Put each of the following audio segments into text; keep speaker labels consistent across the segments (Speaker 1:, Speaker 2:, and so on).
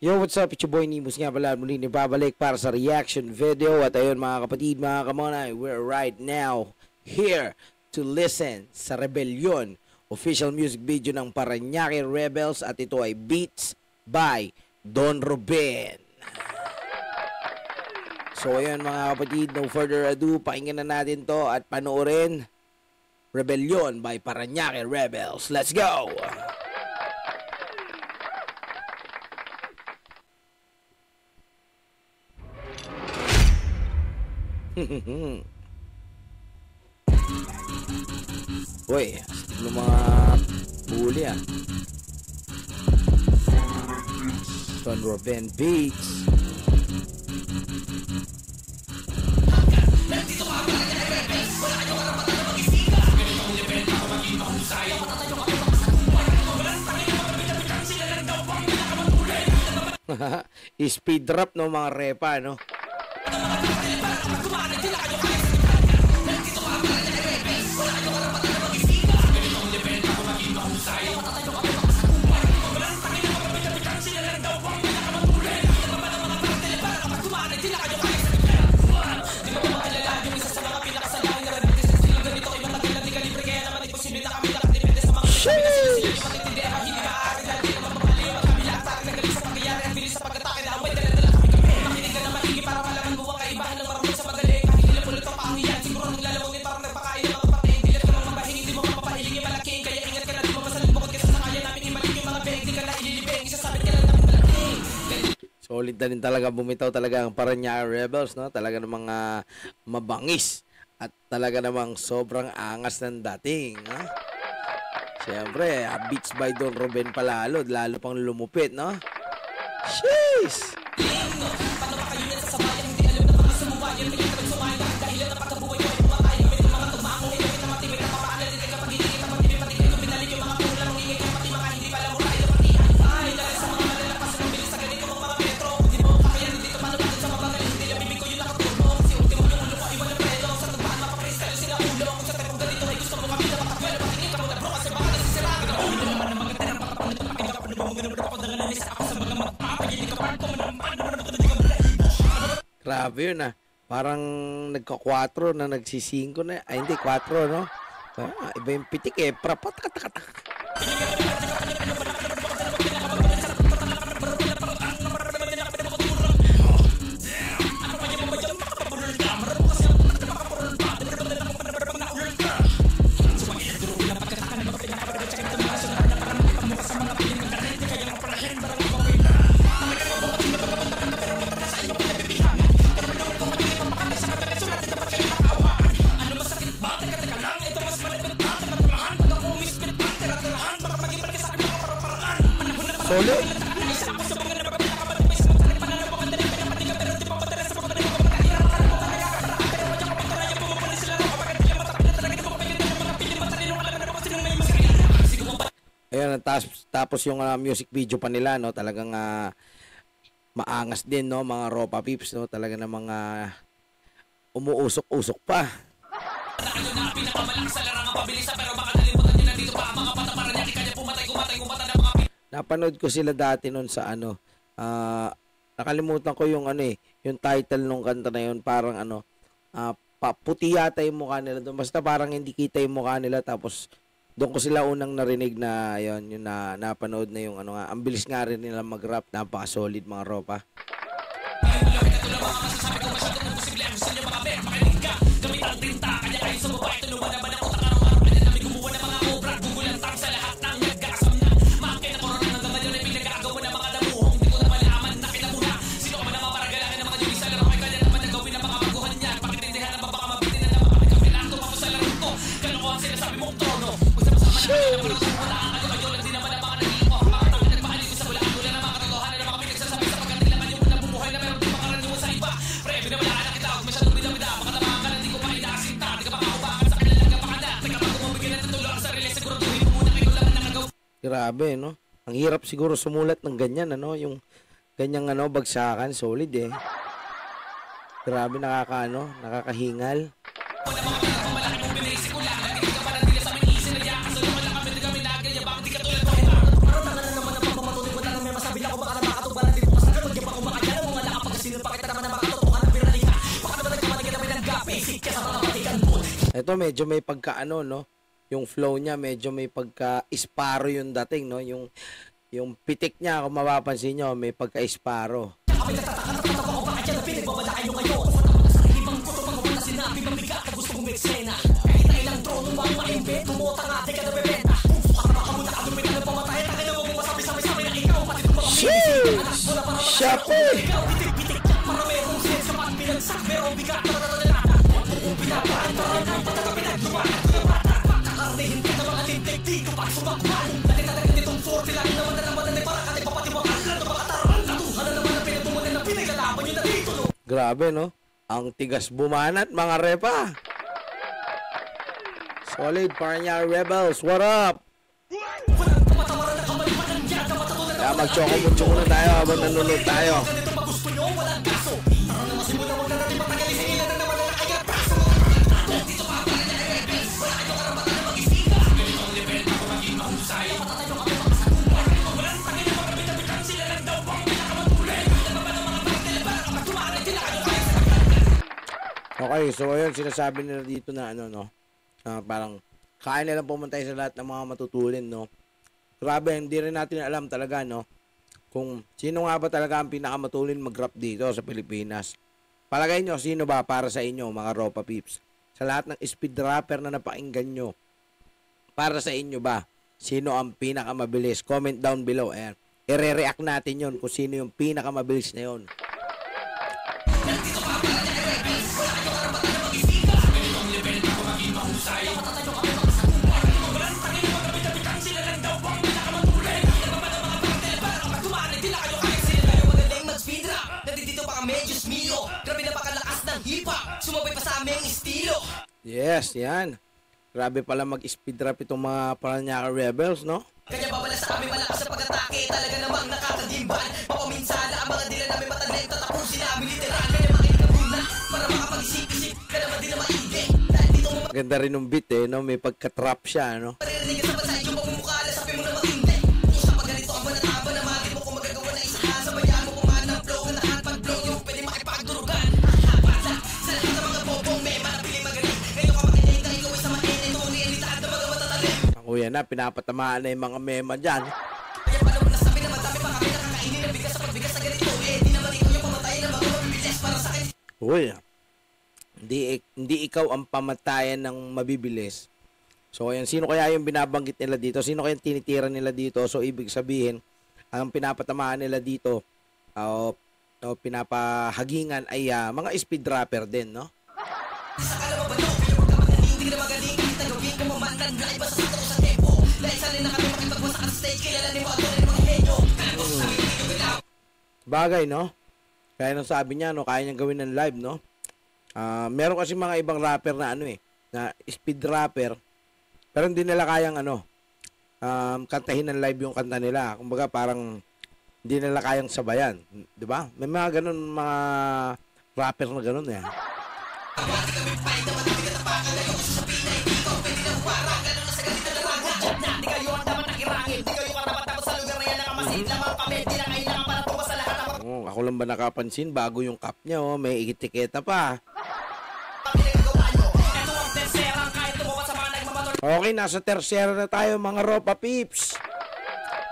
Speaker 1: Yo, what's up? It's your boy Nimus nga pala. Muli babalik para sa reaction video. At ayun mga kapatid, mga kamonay, we're right now here to listen sa Rebellion, official music video ng Parañaque Rebels. At ito ay Beats by Don Ruben. So ayun mga kapatid, no further ado, pakinggan na natin to at panoorin Rebellion by Parañaque Rebels. Let's go! Uy, yung mga huli ah. Don Ruben Beats. Speed drop no mga repa no. Solid na rin talaga, bumitaw talaga ang Parañaque Rebels, no? Talaga namang mabangis at talaga namang sobrang angas ng dating, no? Siyempre, Beats by Don Ruben palalo, lalo pang lumupit, no? Sheesh! Grabe yun ah. Parang nagka-4 na nagsisingko na. Ay hindi, 4 no? Iba yung pitik eh. Prapat. Solid. Ayan, tapos yung music video pa nila, no, talagang maangas din, no, mga Ropa Peeps, no, talaga ng mga umuusok-usok pa. Napanood ko sila dati noon sa nakalimutan ko yung yung title nung kanta na yun, parang puti yata yung mukha nila doon. Basta parang hindi kita yung mukha nila, tapos doon ko sila unang narinig na yun, napanood na yung ang bilis nga rin nila mag-rap, napaka-solid mga Ropa. Grabe, no? Ang hirap siguro sumulat ng ganyan, yung ganyang bagsakan, solid eh. Grabe, nakakahingal. Ito medyo may pagkaano, no? Yung flow niya medyo may pagka-isparo yung dating, no? Yung pitik niya, kung mapapansin nyo, may pagka-isparo. Sheesh! Shapo! Grabe, no? Ang tigas bumanat, mga repa. Solid, Paranaque Rebels. What up? Kaya mag-choco-mucho na tayo habang nanonood tayo. Okay, so ayun, sinasabi nila dito na ano, no? Parang kaya nilang pumantay sa lahat ng mga matutulin, no? Grabe, hindi rin natin alam talaga, no? Kung sino nga ba talaga ang pinakamatulin mag-rap dito sa Pilipinas. Palagay nyo, sino ba para sa inyo, mga Ropa Peeps? Sa lahat ng speed rapper na napakinggan nyo, para sa inyo ba, sino ang pinakamabilis? Comment down below. Ayan. I-react natin yon kung sino yung pinakamabilis na yon.
Speaker 2: Sumabay pa sa aming estilo.
Speaker 1: Yes, yan. Grabe pala mag-speed rap itong mga Paranaque Rebels, no?
Speaker 2: Kanya babala sa aming malakas sa pag-atake. Talaga namang nakakagimban. Papaminsala ang mga dila namin matalento. Tapusin namin literal. Kanya makinig na muna para makapag-isip-isip ka naman din na maigi. Dahil dito mo
Speaker 1: Ganda rin ng beat, eh, no? May pagka-trap siya, no?
Speaker 2: maririnig sa bansa yung pagmumukala. Sabi mo na matindi. Kung sa pagganito ang banataba na magin mo kung magagawa na isa ka. Sabayan mo kumaan ng flow na lahat pag-blow yung pwede makipagdurugan. Bala sa lahat ng mga bobong may manapili magaling. Ngayon ka makinig na ikaw ay sa main. Ito ang realidad na mga matatalim.
Speaker 1: Ang kuya na, pinapatamaan na yung mga mema dyan.
Speaker 2: Kaya paano mo nasabi na madami pa kami nakakainin ng bigas sa pagbigas sa ganito. Eh, di naman ikaw yung pamatayin ng mga mabibilis para sa akin.
Speaker 1: Uy, hindi ikaw ang pamatayan ng mabibilis. So, ayan, sino kaya yung binabanggit nila dito? Sino kaya yung tinitira nila dito? So, ibig sabihin, ang pinapatamaan nila dito, o pinapahagingan ay mga speed rapper din, no?
Speaker 2: Sa kalawa ba no? Pero wag ka magaling, di ka na magaling. Kahit na gawin ko mamandan, live basta sa sa tempo. Dahil sanay na kami makipagwasak ang stage. Kilalanin mo at rin mga henyo. Kaya mo sa amin, hindi ko bilaw.
Speaker 1: Bagay, no? Kaya nung sabi niya, no, kaya niyang gawin ng live, no? Meron kasi mga ibang rapper na na speed rapper, pero hindi nila kayang kantahin ng live yung kanta nila. Kumbaga parang hindi nila kayang sabayan, 'di ba? May mga ganun mga rapper na ganun eh.
Speaker 2: Di kayo ang dapat nakirangin. Di kayo karapat tapos sa lugar na yan nakamasid lamang kami. Di na kailangan para tuwa sa lahat ng
Speaker 1: Ako lang ba nakapansin bago yung cup niya, may etiketa pa.
Speaker 2: pinagagawa nyo. Ito ang terserang kahit tumawa sa mga nagmamator.
Speaker 1: Okay, nasa tercera na tayo mga Ropa Peeps.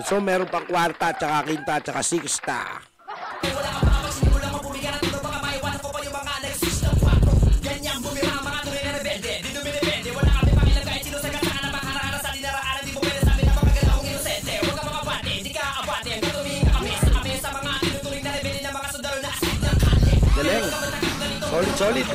Speaker 1: So meron pang kwarta, tsaka quinta, tsaka sixta.
Speaker 2: Wala ka pa magsimula mo bumiga ng tulo. Baka maiwanan ko pa yung mga nagsistang kwatro. Ganyang bumira ang mga tunay na rebelde. Di dumidepende. Wala kami pakilang kahit sino sa gata na makarara sa dinaraanan. Di mo pwede sabi na pagkagalaong inosente. Huwag ka mga bate, di ka abate. Hanggang tumingin ka kami sa kami sa mga tinuturing na rebelde na mga sundalo na asid ng kante.
Speaker 1: Galing. Solid, solid.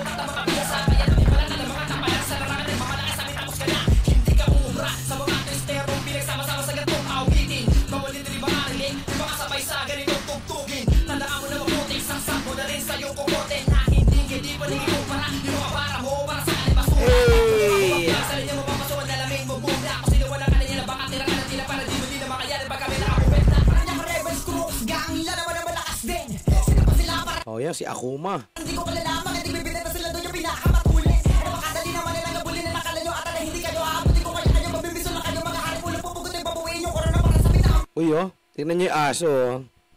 Speaker 2: Hindi ka umubra sa mga testerong pinagsama-sama sa gantong awitin. Bawal din rin makarinig, di makasabay sa ganitong tugtugin. Tandaan mo na mabuting sasab mo na rin sa iyong kukote na hindi paligid mo para yung mga para mo para sa kalibasura.
Speaker 1: Hey!
Speaker 2: Sa linya mo papasuan na lamig mo bunda. Kung sino wala ka na nila baka tira ka na tila para di mo din na makayanin pag kami nakakubenta. Parang rebels kumukusga ang hila naman ang malakas din. Sino pa sila para
Speaker 1: Oh, yan si Akuma.
Speaker 2: hindi ko malalaman. Hindi bibigyan na sila doon yung pinakamatuli. Ano makadali naman nilang nabuli na nakala nyo at na hindi kayo aabutin ko kaya kayo mabibiso na kayo mga harip ulang pupugutin papuwiin yung corona para sa pinaka.
Speaker 1: Uy, tingnan niyo yung aso,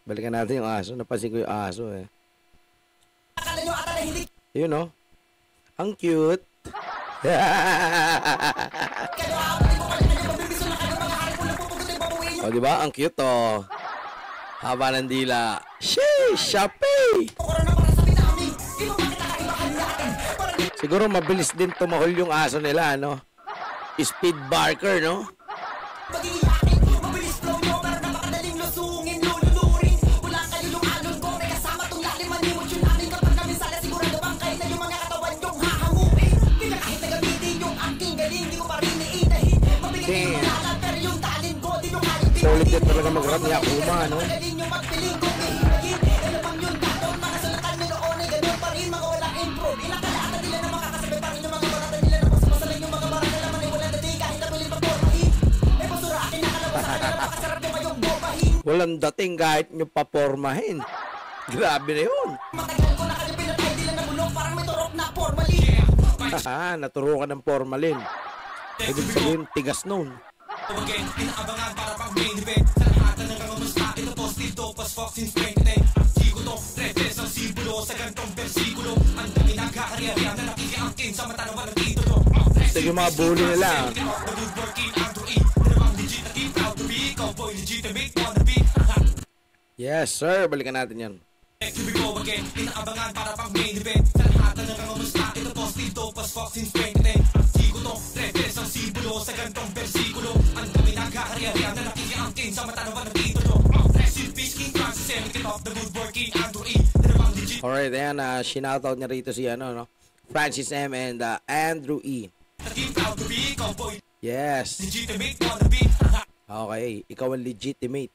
Speaker 1: Balikan natin yung aso. Napansin ko yung aso,
Speaker 2: Akala nyo at na hindi
Speaker 1: Yun, Ang cute. O, di ba? Ang cute, oh. Haba ng dila. Sheesh! Shopee! Siguro mabilis din tumahol yung aso nila, no? Speed barker, no? Damn. Solid din talaga mag-rap ni Akuma, no? Walang dating kahit nyo papormahin. Grabe na yun. Haha, naturo ka ng formalin. Ibig sabihin, tigas nun.
Speaker 2: Inaabangan para pag main event sa lahat ng nangangamusta. Ito positive to, pas Fox in Spain. Artiko to, reference ang simbolo sa gantong versikulo. Ang dami nagkakariya na nakikiangkin sa mata naman ng titulo.
Speaker 1: Sige, mga bully nila. Yes, sir. Balikan natin yan.
Speaker 2: Inaabangan para pag main event sa lahat ng nangangamusta. Ito positive to, pas Fox in Spain. Artiko to, reference ang simbolo sa gantong versikulo. Ang dami nagkakariya na nakikiangkin sa mata naman ng titulo. Rest in peace, King Francis, and get off the good working Andrew E.
Speaker 1: Alright, ayan, sinoutout niya rito si no? Francis M. and Andrew E. Yes. Okay, ikaw ang legitimate.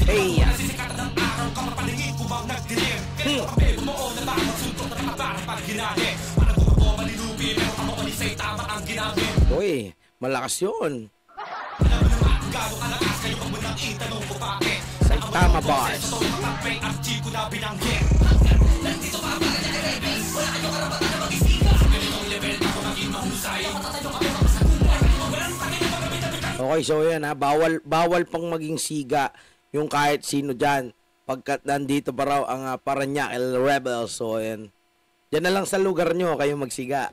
Speaker 1: Hey! Uy, malakas yun. Saitama Bars. Okay, so yan bawal pang maging siga yung kahit sino dyan pagkat nandito pa raw ang Parañaque Rebels. So yan, dyan na lang sa lugar nyo kayo magsiga.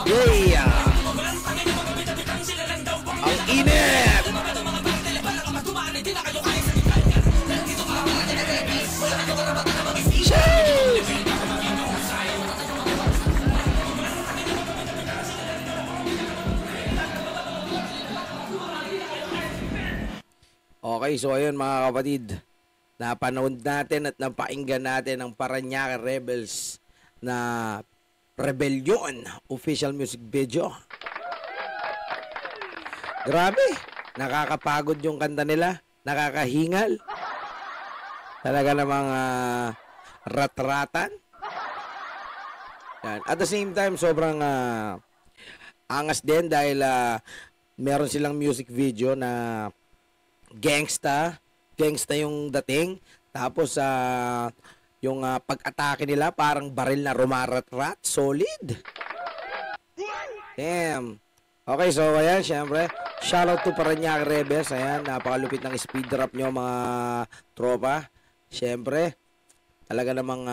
Speaker 1: Yeah! Ang init! Okay, so ayun mga kapatid, napanood natin at napainggan natin ang Parañaque Rebels na Rebellion official music video. Grabe, nakakapagod yung kanta nila, nakakahingal. Talaga namang rat-ratan. Yan. At the same time, sobrang angas din dahil meron silang music video na gangsta yung dating. Tapos yung pag-atake nila parang baril na rumarat-rat. Solid. Damn. Okay, so ayan, syempre, shoutout to Parañaque Rebels. Ayan, napakalupit ng speed rap nyo mga tropa. Syempre, talaga namang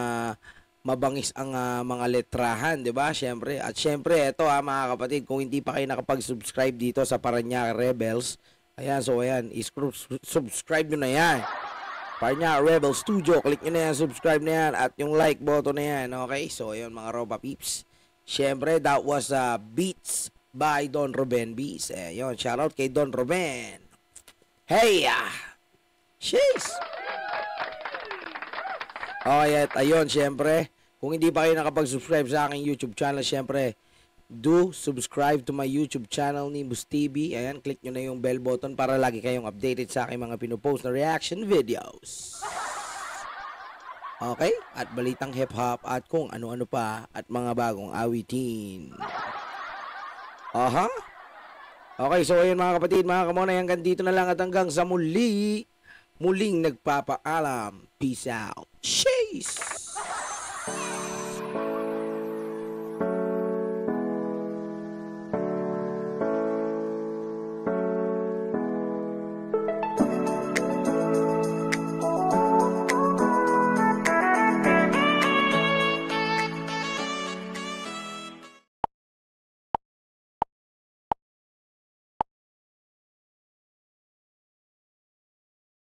Speaker 1: mabangis ang mga letrahan, di ba? Syempre, at syempre, eto mga kapatid, kung hindi pa kayo nakapag-subscribe dito sa Parañaque Rebels, ayan, so ayan, subscribe nyo na yan. Parañaque Rebels Studio, click nyo na yan, subscribe na yan, at yung like button na yan, okay? So, ayun mga Ropa Peeps. Siyempre, that was Beats by Don Ruben Beats. Ayun, shoutout kay Don Ruben. Hey! Sheesh! Okay, at ayun, siyempre, kung hindi pa kayo nakapag-subscribe sa aking YouTube channel, siyempre, do subscribe to my YouTube channel ni Bus TV. Ayan, click nyo na yung bell button para lagi kayong updated sa aking mga pinupost na reaction videos. Okay? At balitang hip-hop at kung ano-ano pa at mga bagong awitin. Aha? Okay, so ayun mga kapatid, mga kamonay, hanggang dito na lang at hanggang sa muling nagpapaalam. Peace out. Cheese!